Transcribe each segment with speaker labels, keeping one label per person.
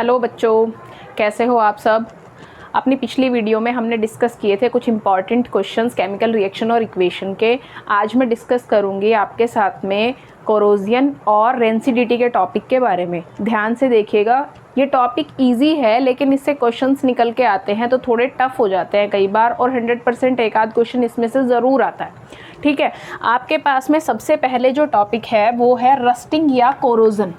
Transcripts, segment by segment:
Speaker 1: Hello बच्चों, कैसे हो आप सब। अपनी पिछली वीडियो में हमने डिस्कस किए थे कुछ इंपॉर्टेंट क्वेश्चंस केमिकल रिएक्शन और इक्वेशन के। आज मैं डिस्कस करूंगी आपके साथ में कोरोजन और रेंसिडिटी के टॉपिक के बारे में। ध्यान से देखिएगा, ये टॉपिक इजी है लेकिन इससे क्वेश्चंस निकल के आते हैं तो थोड़े टफ हो जाते हैं कई बार, और 100% एक आध क्वेश्चन इसमें से ज़रूर आता है। ठीक है, आपके पास में सबसे पहले जो टॉपिक है वो है रस्टिंग या कोरोजन।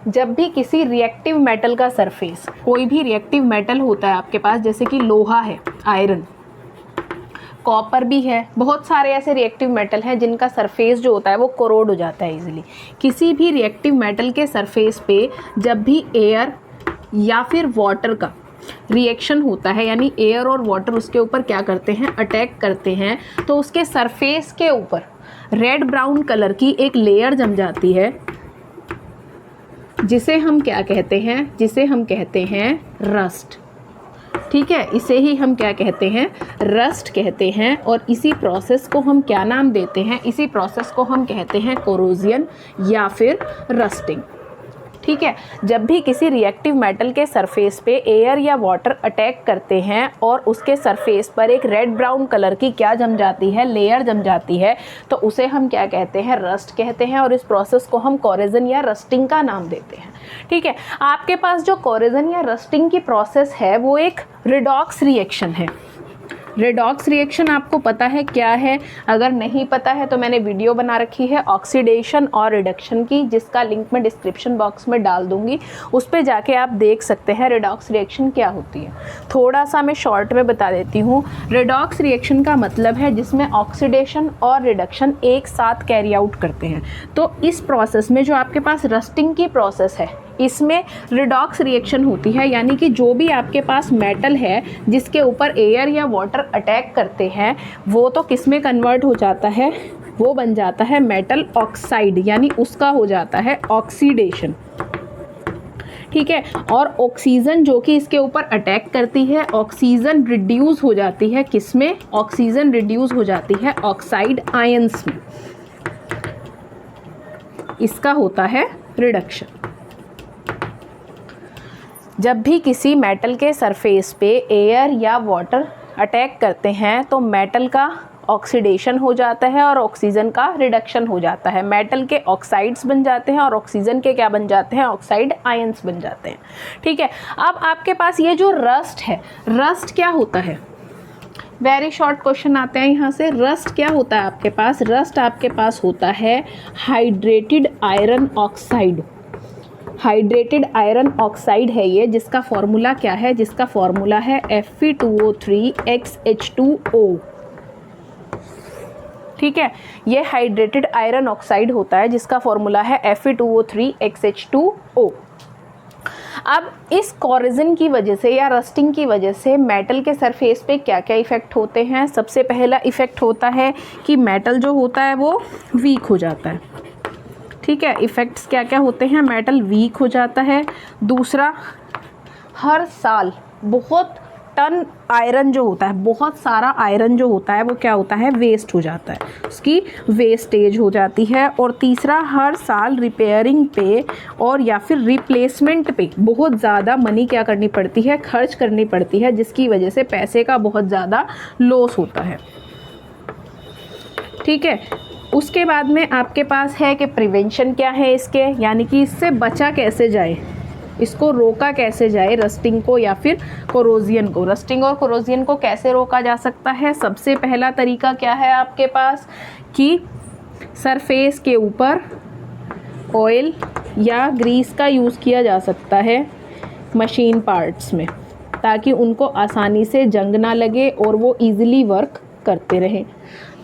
Speaker 1: जब भी किसी रिएक्टिव मेटल का सरफेस, कोई भी रिएक्टिव मेटल होता है आपके पास, जैसे कि लोहा है, आयरन, कॉपर भी है, बहुत सारे ऐसे रिएक्टिव मेटल हैं जिनका सरफेस जो होता है वो कोरोड हो जाता है इजीली। किसी भी रिएक्टिव मेटल के सरफेस पे जब भी एयर या फिर वाटर का रिएक्शन होता है, यानी एयर और वाटर उसके ऊपर क्या करते हैं, अटैक करते हैं, तो उसके सरफेस के ऊपर रेड ब्राउन कलर की एक लेयर जम जाती है, जिसे हम क्या कहते हैं, जिसे हम कहते हैं रस्ट। ठीक है, इसे ही हम क्या कहते हैं, रस्ट कहते हैं। और इसी प्रोसेस को हम क्या नाम देते हैं, इसी प्रोसेस को हम कहते हैं कोरोजन या फिर रस्टिंग। ठीक है, जब भी किसी रिएक्टिव मेटल के सरफेस पे एयर या वाटर अटैक करते हैं और उसके सरफेस पर एक रेड ब्राउन कलर की क्या जम जाती है, लेयर जम जाती है, तो उसे हम क्या कहते हैं, रस्ट कहते हैं। और इस प्रोसेस को हम कोरोजन या रस्टिंग का नाम देते हैं। ठीक है, आपके पास जो कोरोजन या रस्टिंग की प्रोसेस है वो एक रिडॉक्स रिएक्शन है। रेडॉक्स रिएक्शन आपको पता है क्या है? अगर नहीं पता है तो मैंने वीडियो बना रखी है ऑक्सीडेशन और रिडक्शन की, जिसका लिंक मैं डिस्क्रिप्शन बॉक्स में डाल दूंगी। उस पे जाके आप देख सकते हैं रेडॉक्स रिएक्शन क्या होती है। थोड़ा सा मैं शॉर्ट में बता देती हूँ। रेडॉक्स रिएक्शन का मतलब है जिसमें ऑक्सीडेशन और रिडक्शन एक साथ कैरी आउट करते हैं। तो इस प्रोसेस में जो आपके पास रस्टिंग की प्रोसेस है, इसमें रिडॉक्स रिएक्शन होती है, यानी कि जो भी आपके पास मेटल है जिसके ऊपर एयर या वाटर अटैक करते हैं, वो तो किस में कन्वर्ट हो जाता है, वो बन जाता है मेटल ऑक्साइड, यानी उसका हो जाता है ऑक्सीडेशन। ठीक है, और ऑक्सीजन जो कि इसके ऊपर अटैक करती है, ऑक्सीजन रिड्यूस हो जाती है, किस में, ऑक्सीजन रिड्यूस हो जाती है ऑक्साइड आयंस में, इसका होता है रिडक्शन। जब भी किसी मेटल के सरफेस पे एयर या वाटर अटैक करते हैं तो मेटल का ऑक्सीडेशन हो जाता है और ऑक्सीजन का रिडक्शन हो जाता है। मेटल के ऑक्साइड्स बन जाते हैं और ऑक्सीजन के क्या बन जाते हैं, ऑक्साइड आयंस बन जाते हैं। ठीक है, अब आपके पास ये जो रस्ट है, रस्ट क्या होता है, वेरी शॉर्ट क्वेश्चन आते हैं यहाँ से। रस्ट क्या होता है आपके पास? रस्ट आपके पास होता है hydrated iron oxide. Hydrated iron oxide है ये, जिसका फॉर्मूला क्या है, जिसका फॉर्मूला है Fe2O3XH2O। ठीक है, ये हाइड्रेटेड आयरन ऑक्साइड होता है जिसका फॉर्मूला है Fe2O3XH2O। अब इस कोरोजन की वजह से या रस्टिंग की वजह से मेटल के सरफेस पे क्या क्या इफ़ेक्ट होते हैं? सबसे पहला इफ़ेक्ट होता है कि मेटल जो होता है वो वीक हो जाता है। ठीक है, इफ़ेक्ट्स क्या क्या होते हैं? मेटल वीक हो जाता है। दूसरा, हर साल बहुत टन आयरन जो होता है, बहुत सारा आयरन जो होता है वो क्या होता है, वेस्ट हो जाता है, उसकी वेस्टेज हो जाती है। और तीसरा, हर साल रिपेयरिंग पे और या फिर रिप्लेसमेंट पे बहुत ज़्यादा मनी क्या करनी पड़ती है, खर्च करनी पड़ती है, जिसकी वजह से पैसे का बहुत ज़्यादा लॉस होता है। ठीक है, उसके बाद में आपके पास है कि प्रिवेंशन क्या है इसके, यानी कि इससे बचा कैसे जाए, इसको रोका कैसे जाए, रस्टिंग को या फिर कोरोजन को। रस्टिंग और कोरोजन को कैसे रोका जा सकता है? सबसे पहला तरीका क्या है आपके पास कि सरफेस के ऊपर ऑयल या ग्रीस का यूज़ किया जा सकता है मशीन पार्ट्स में, ताकि उनको आसानी से जंग ना लगे और वो ईज़िली वर्क करते रहें।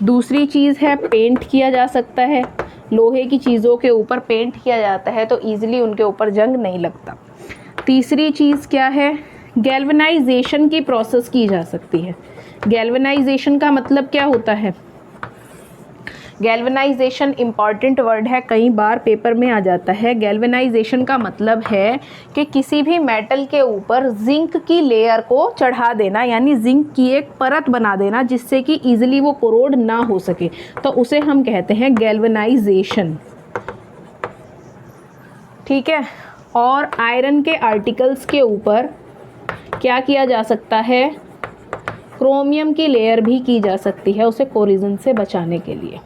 Speaker 1: दूसरी चीज़ है पेंट किया जा सकता है, लोहे की चीज़ों के ऊपर पेंट किया जाता है तो ईज़िली उनके ऊपर जंग नहीं लगता। तीसरी चीज़ क्या है, गैल्वेनाइजेशन की प्रोसेस की जा सकती है। गैल्वेनाइजेशन का मतलब क्या होता है? गैल्वेनाइजेशन इम्पॉर्टेंट वर्ड है, कई बार पेपर में आ जाता है। गैल्वेनाइजेशन का मतलब है कि किसी भी मेटल के ऊपर जिंक की लेयर को चढ़ा देना, यानी जिंक की एक परत बना देना जिससे कि ईजिली वो कोरोड ना हो सके, तो उसे हम कहते हैं गैल्वेनाइजेशन। ठीक है। और आयरन के आर्टिकल्स के ऊपर क्या किया जा सकता है, क्रोमियम की लेयर भी की जा सकती है उसे कोरिजन से बचाने के लिए।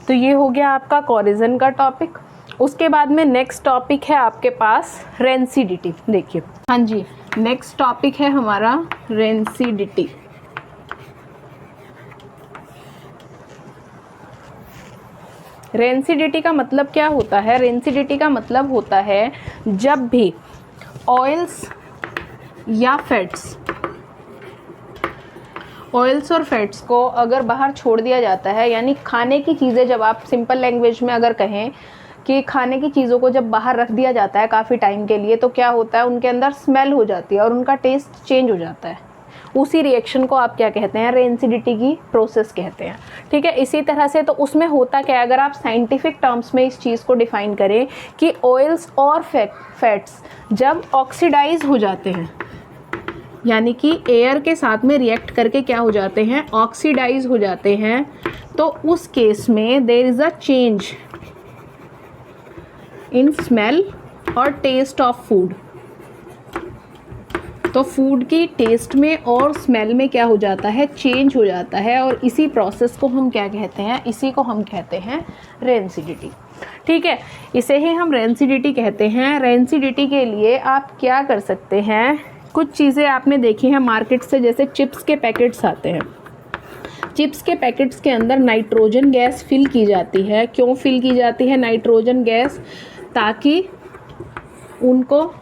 Speaker 1: तो ये हो गया आपका कोरिजन का टॉपिक। उसके बाद में नेक्स्ट टॉपिक है आपके पास रेंसिडिटी। देखिए, हाँ जी, नेक्स्ट टॉपिक है हमारा रेंसिडिटी। रेंसिडिटी का मतलब क्या होता है? रेंसिडिटी का मतलब होता है जब भी ऑयल्स या फैट्स, ऑयल्स और फैट्स को अगर बाहर छोड़ दिया जाता है, यानी खाने की चीज़ें, जब आप सिंपल लैंग्वेज में अगर कहें कि खाने की चीज़ों को जब बाहर रख दिया जाता है काफ़ी टाइम के लिए, तो क्या होता है, उनके अंदर स्मेल हो जाती है और उनका टेस्ट चेंज हो जाता है। उसी रिएक्शन को आप क्या कहते हैं? रेंसिडिटी की प्रोसेस कहते हैं। ठीक है। इसी तरह से तो उसमें होता क्या है, अगर आप साइंटिफिक टर्म्स में इस चीज़ को डिफाइन करें कि ऑयल्स और फैट्स जब ऑक्सीडाइज हो जाते हैं, यानी कि एयर के साथ में रिएक्ट करके क्या हो जाते हैं, ऑक्सीडाइज हो जाते हैं, तो उस केस में there is a change in smell और टेस्ट ऑफ फूड। तो फूड की टेस्ट में और स्मेल में क्या हो जाता है, चेंज हो जाता है, और इसी प्रोसेस को हम क्या कहते हैं, इसी को हम कहते हैं रेंसिडिटी। ठीक है, इसे ही हम रेंसिडिटी कहते हैं। रेंसिडिटी के लिए आप क्या कर सकते हैं, कुछ चीज़ें आपने देखी हैं मार्केट से, जैसे चिप्स के पैकेट्स आते हैं। चिप्स के पैकेट्स के अंदर नाइट्रोजन गैस फिल की जाती है। क्यों फिल की जाती है नाइट्रोजन गैस? ताकि उनको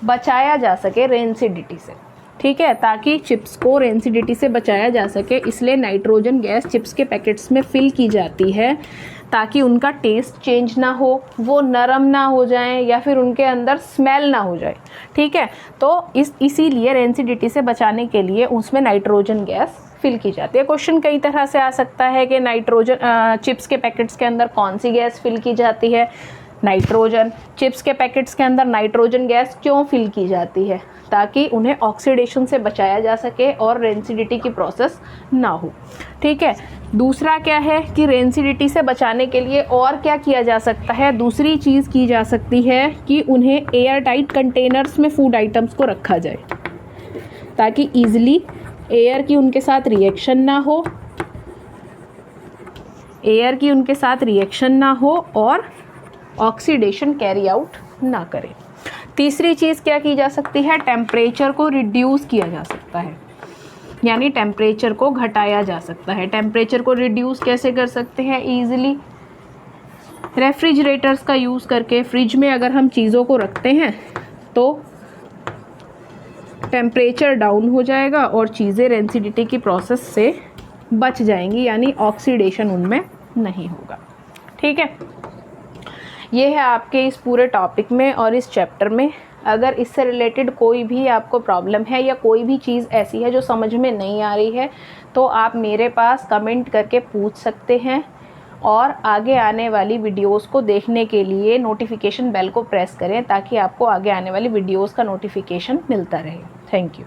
Speaker 1: बचाया जा सके रेंसिडिटी से। ठीक है, ताकि चिप्स को रेंसिडिटी से बचाया जा सके, इसलिए नाइट्रोजन गैस चिप्स के पैकेट्स में फिल की जाती है, ताकि उनका टेस्ट चेंज ना हो, वो नरम ना हो जाएं, या फिर उनके अंदर स्मेल ना हो जाए। ठीक है, तो इसीलिए रेंसिडिटी से बचाने के लिए उसमें नाइट्रोजन गैस फिल की जाती है। क्वेश्चन कई तरह से आ सकता है कि नाइट्रोजन चिप्स के पैकेट्स के अंदर कौन सी गैस फिल की जाती है? नाइट्रोजन। चिप्स के पैकेट्स के अंदर नाइट्रोजन गैस क्यों फिल की जाती है? ताकि उन्हें ऑक्सीडेशन से बचाया जा सके और रेंसिडिटी की प्रोसेस ना हो। ठीक है। दूसरा क्या है कि रेंसिडिटी से बचाने के लिए और क्या किया जा सकता है? दूसरी चीज़ की जा सकती है कि उन्हें एयर टाइट कंटेनर्स में फूड आइटम्स को रखा जाए, ताकि ईजिली एयर की उनके साथ रिएक्शन ना हो, एयर की उनके साथ रिएक्शन ना हो और ऑक्सीडेशन कैरी आउट ना करें। तीसरी चीज़ क्या की जा सकती है? टेम्परेचर को रिड्यूस किया जा सकता है, यानी टेम्परेचर को घटाया जा सकता है। टेम्परेचर को रिड्यूस कैसे कर सकते हैं? ईजिली रेफ्रिजरेटर्स का यूज़ करके। फ्रिज में अगर हम चीज़ों को रखते हैं तो टेम्परेचर डाउन हो जाएगा और चीज़ें रेंसिडिटी की प्रोसेस से बच जाएंगी, यानी ऑक्सीडेशन उनमें नहीं होगा। ठीक है, ये है आपके इस पूरे टॉपिक में और इस चैप्टर में। अगर इससे रिलेटेड कोई भी आपको प्रॉब्लम है या कोई भी चीज़ ऐसी है जो समझ में नहीं आ रही है, तो आप मेरे पास कमेंट करके पूछ सकते हैं, और आगे आने वाली वीडियोस को देखने के लिए नोटिफिकेशन बेल को प्रेस करें, ताकि आपको आगे आने वाली वीडियोस का नोटिफिकेशन मिलता रहे। Thank you.